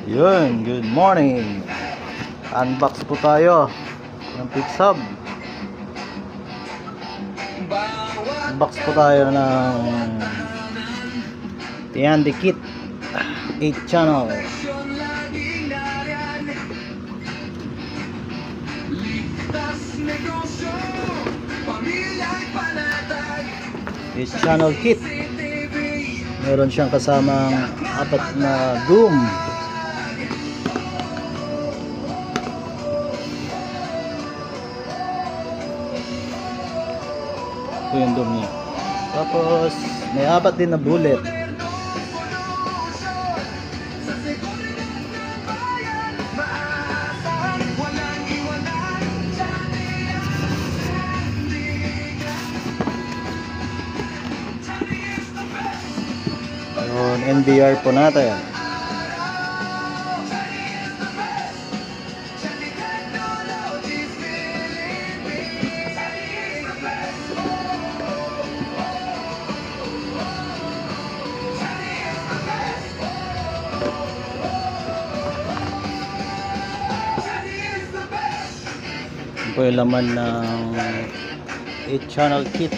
Yun, good morning. Unbox po tayo ng Pixhub. Unbox po tayo ng Tiandi Kit 8 channel. This channel kit, meron siyang kasamang 4 na doom. Ito yung doom niya. Tapos may 4 din na bullet. Yun, NBR po natin. Ito po yung laman ng 8 channel kit.